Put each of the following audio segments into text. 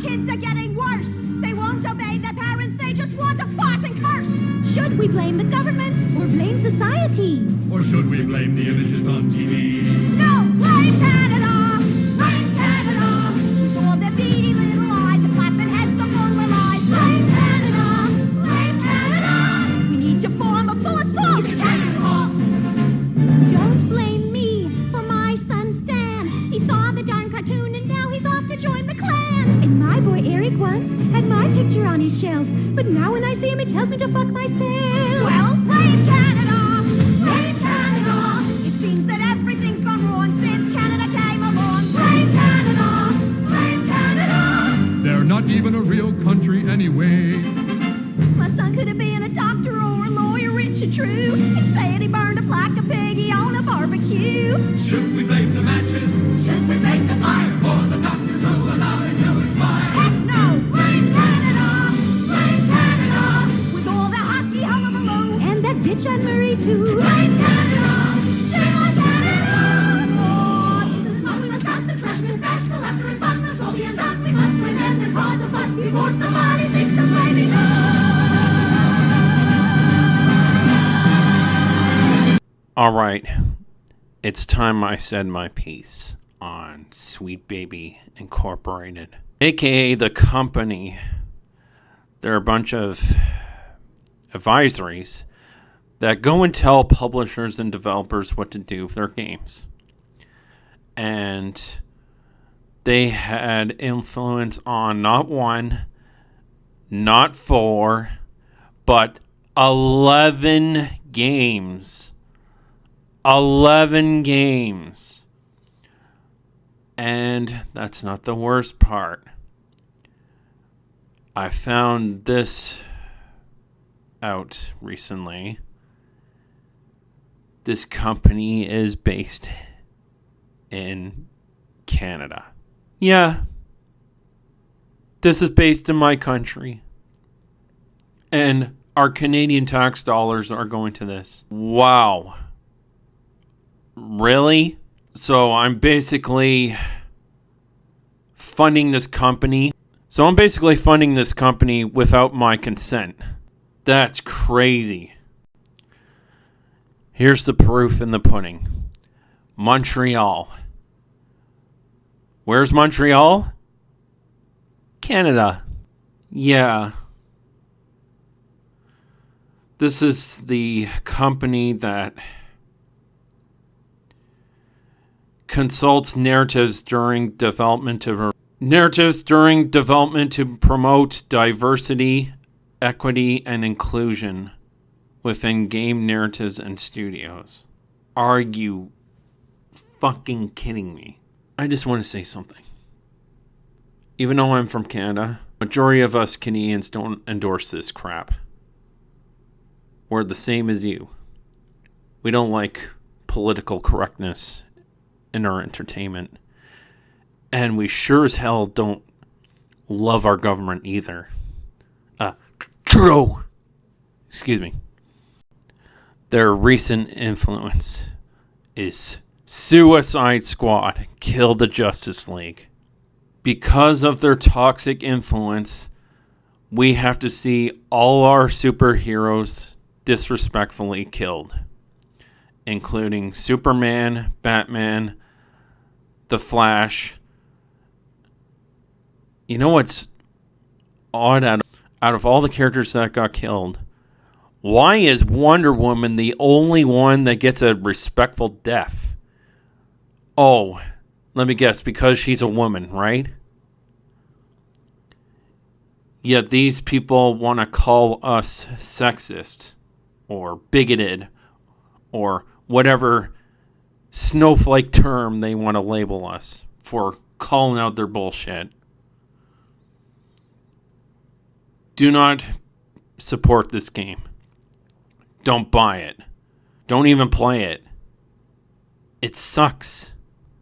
kids are getting worse. They won't obey their parents, they just want to fart and curse. Should we blame the government or blame society? Or should we blame the images on TV? No, blame Canada! Blame Canada! With all their beady little eyes and flapping heads of all their lies. Blame Canada! Blame Canada! We need to form a full assault! It's Canada's fault! Don't blame me for my son Stan. He saw the darn cartoon and now he's off to join the Klan. And my boy Eric once had my picture on his shelf, but now when I see him, he tells me to fuck myself. Well, blame Canada! Blame Canada! It seems that everything's gone wrong since Canada came along. Blame Canada! Blame Canada! They're not even a real country anyway. My son could have been a doctor or a lawyer, rich and true. Instead, he burned up like a piggy on a barbecue. Should we blame the matches? Should we blame the fire? Or the doctors who allowed it to expire? Heck no! Blame Canada! Blame Canada! With all the hockey hullabaloo. And that bitch Anne Murray too. Blame Canada! Shame on Canada! Oh, this is why we must stop the trash, we must bash the laughter and fun must all be undone. We must blame them and cause a fuss before somebody thinks of blaming us. All right, it's time I said my piece on Sweet Baby Incorporated, aka the company. There are a bunch of advisories that go and tell publishers and developers what to do with their games. And they had influence on not one, not four, but 11 games. 11 games. And that's not the worst part. I found this out recently. This company is based in Canada. Yeah. This is based in my country. And our Canadian tax dollars are going to this. Wow. Really? So I'm basically funding this company. Without my consent. That's crazy. Here's the proof in the pudding. Montreal. Where's Montreal? Canada. Yeah. This is the company that consults narratives during development to promote diversity, equity, and inclusion within game narratives and studios. Are you fucking kidding me? I just want to say something. Even though I'm from Canada, majority of us Canadians don't endorse this crap. We're the same as you. We don't like political correctness in our entertainment. And we sure as hell don't love our government either. Trudeau! Excuse me. Their recent influence is Suicide Squad, Kill the Justice League. Because of their toxic influence, we have to see all our superheroes disrespectfully killed, including Superman, Batman, The Flash. You know what's odd out of all the characters that got killed? Why is Wonder Woman the only one that gets a respectful death? Oh, let me guess, because she's a woman, right? Yet these people want to call us sexist or bigoted or whatever snowflake term they want to label us for calling out their bullshit. Do not support this game. Don't buy it. Don't even play it. It sucks.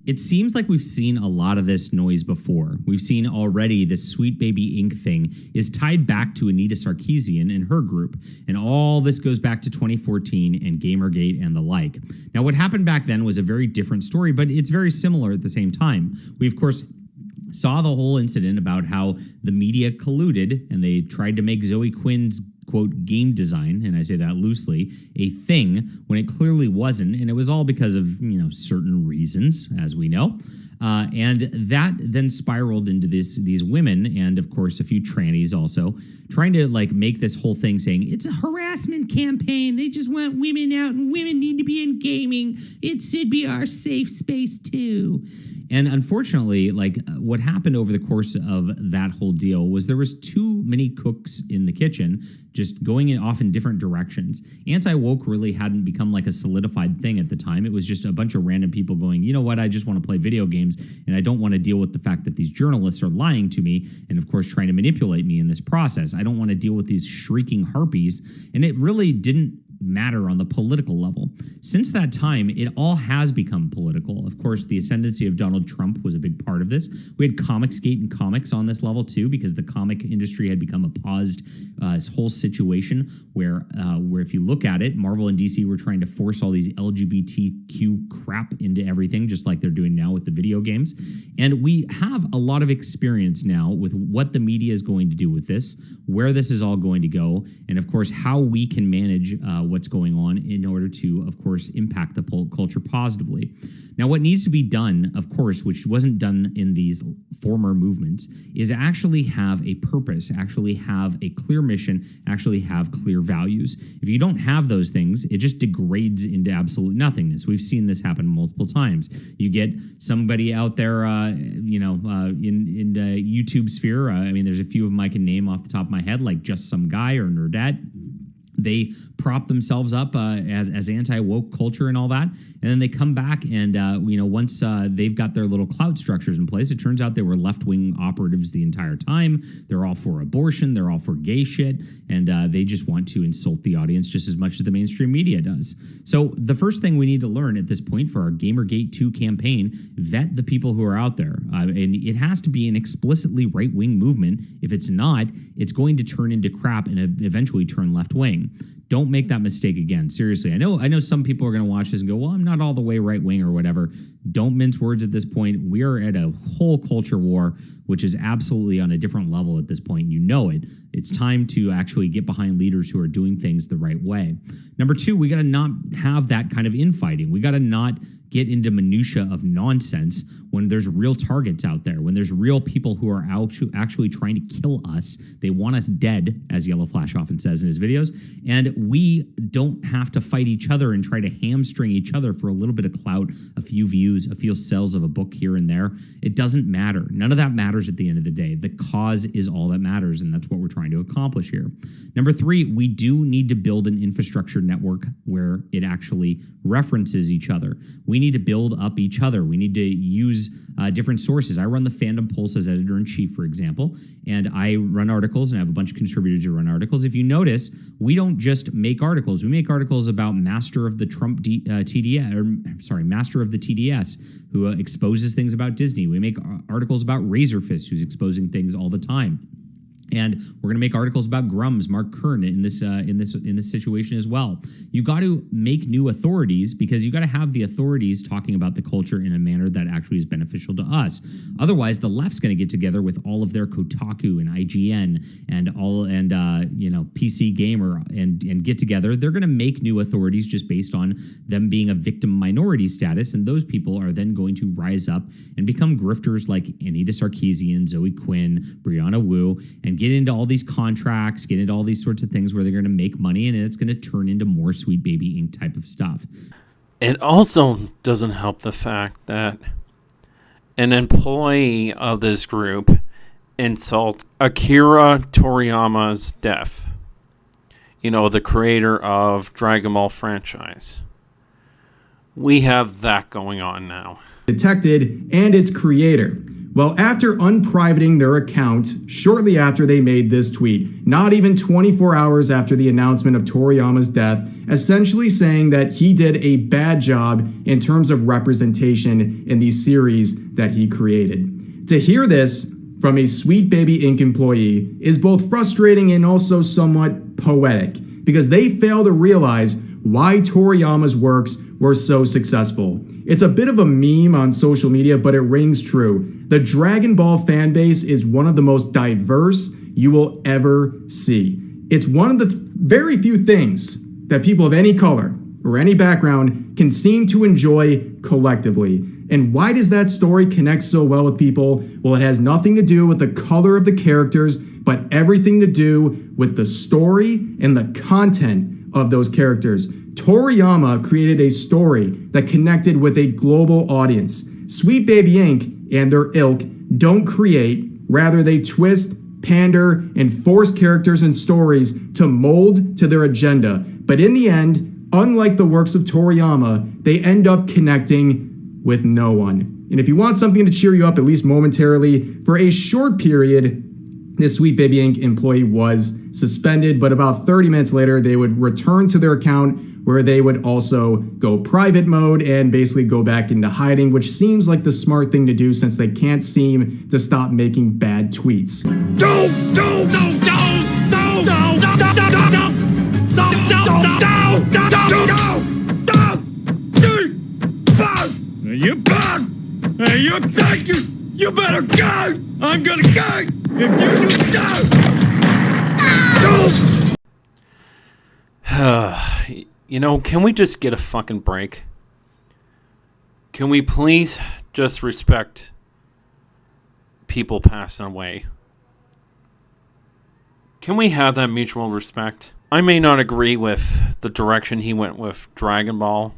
It seems like we've seen a lot of this noise before. We've seen already this Sweet Baby Inc. thing is tied back to Anita Sarkeesian and her group, and all this goes back to 2014 and Gamergate and the like. Now, what happened back then was a very different story, but it's very similar at the same time. We, of course, saw the whole incident about how the media colluded and they tried to make Zoe Quinn's quote game design, and I say that loosely, a thing when it clearly wasn't, and it was all because of certain reasons, as we know. And that then spiraled into these women, and of course a few trannies also, trying to make this whole thing saying it's a harassment campaign. They just want women out, and women need to be in gaming. It should be our safe space too. And unfortunately, what happened over the course of that whole deal was there was too many cooks in the kitchen, just going off in different directions. Anti-woke really hadn't become a solidified thing at the time. It was just a bunch of random people going, you know what, I just want to play video games, and I don't want to deal with the fact that these journalists are lying to me and, of course, trying to manipulate me in this process. I don't want to deal with these shrieking harpies. And it really didn't matter on the political level. Since that time, it all has become political. Of course, the ascendancy of Donald Trump was a big part of this. We had Comicsgate and comics on this level too, because the comic industry had become a paused whole situation where if you look at it, Marvel and DC were trying to force all these LGBTQ crap into everything, just like they're doing now with the video games. And we have a lot of experience now with what the media is going to do with this, where this is all going to go, and of course, how we can manage what's going on in order to, of course, impact the culture positively. Now, what needs to be done, of course, which wasn't done in these former movements, is actually have a purpose, actually have a clear mission, actually have clear values. If you don't have those things, it just degrades into absolute nothingness. We've seen this happen multiple times. You get somebody out there, in the YouTube sphere. There's a few of them I can name off the top of my head, like Just Some Guy or Nerdette. They prop themselves up as anti-woke culture and all that, and then they come back and once they've got their little clout structures in place, it turns out they were left-wing operatives the entire time. They're all for abortion, they're all for gay shit, and they just want to insult the audience just as much as the mainstream media does. So the first thing we need to learn at this point for our Gamergate 2 campaign, vet the people who are out there, and it has to be an explicitly right-wing movement. If it's not, it's going to turn into crap and eventually turn left-wing. Don't make that mistake again. Seriously, I know some people are going to watch this and go, well, I'm not all the way right wing or whatever. Don't mince words at this point. We are at a whole culture war, which is absolutely on a different level at this point. You know it. It's time to actually get behind leaders who are doing things the right way. Number two, we got to not have that kind of infighting. We got to not get into minutia of nonsense when there's real targets out there, when there's real people who are actually trying to kill us. They want us dead, as Yellow Flash often says in his videos, and we don't have to fight each other and try to hamstring each other for a little bit of clout, a few views, a few sales of a book here and there. It doesn't matter. None of that matters at the end of the day. The cause is all that matters, and that's what we're trying to accomplish here. Number three, we do need to build an infrastructure network where it actually references each other. We need to build up each other. We need to use different sources. I run the Fandom Pulse as editor-in-chief, for example, and I run articles, and I have a bunch of contributors who run articles. If you notice, we don't just make articles. We make articles about Master of the TDS, who exposes things about Disney. We make articles about Razorfist, who's exposing things all the time. And we're going to make articles about Grums, Mark Kern in this situation as well. You got to make new authorities because you got to have the authorities talking about the culture in a manner that actually is beneficial to us. Otherwise, the left's going to get together with all of their Kotaku and IGN and PC Gamer and get together. They're going to make new authorities just based on them being a victim minority status, and those people are then going to rise up and become grifters like Anita Sarkeesian, Zoe Quinn, Brianna Wu, and get into all these contracts, get into all these sorts of things where they're going to make money, and it's going to turn into more Sweet Baby Inc. type of stuff. It also doesn't help the fact that an employee of this group insults Akira Toriyama's death. The creator of Dragon Ball franchise. We have that going on now. Detected and its creator. Well, after unprivating their account shortly after they made this tweet, not even 24 hours after the announcement of Toriyama's death, essentially saying that he did a bad job in terms of representation in the series that he created. To hear this from a Sweet Baby Inc. employee is both frustrating and also somewhat poetic, because they fail to realize why Toriyama's works were so successful. It's a bit of a meme on social media, but it rings true. The Dragon Ball fan base is one of the most diverse you will ever see. It's one of the very few things that people of any color or any background can seem to enjoy collectively. And why does that story connect so well with people? Well, it has nothing to do with the color of the characters, but everything to do with the story and the content of those characters. Toriyama created a story that connected with a global audience. Sweet Baby Inc. and their ilk don't create, rather they twist, pander, and force characters and stories to mold to their agenda. But in the end, unlike the works of Toriyama, they end up connecting with no one. And if you want something to cheer you up, at least momentarily, for a short period, this Sweet Baby Inc. employee was suspended, but about 30 minutes later, they would return to their account where they would also go private mode and basically go back into hiding, which seems like the smart thing to do since they can't seem to stop making bad tweets. You better go! I'm gonna go! If you don't! You know, can we just get a fucking break? Can we please just respect people passing away? Can we have that mutual respect? I may not agree with the direction he went with Dragon Ball,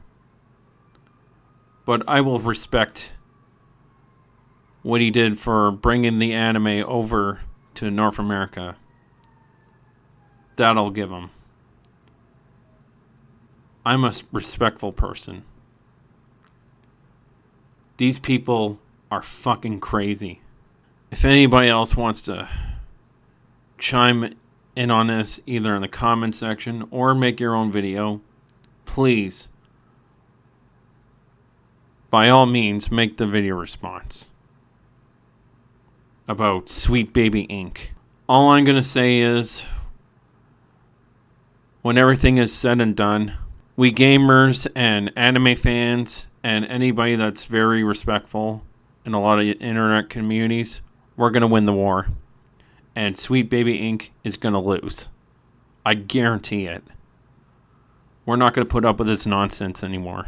but I will respect what he did for bringing the anime over to North America. That I'll give him. I'm a respectful person. These people are fucking crazy. If anybody else wants to chime in on this, either in the comment section or make your own video, please, by all means, make the video response about Sweet Baby Inc. All I'm going to say is, when everything is said and done, we gamers and anime fans and anybody that's very respectful in a lot of internet communities, we're going to win the war. And Sweet Baby Inc. is going to lose. I guarantee it. We're not going to put up with this nonsense anymore.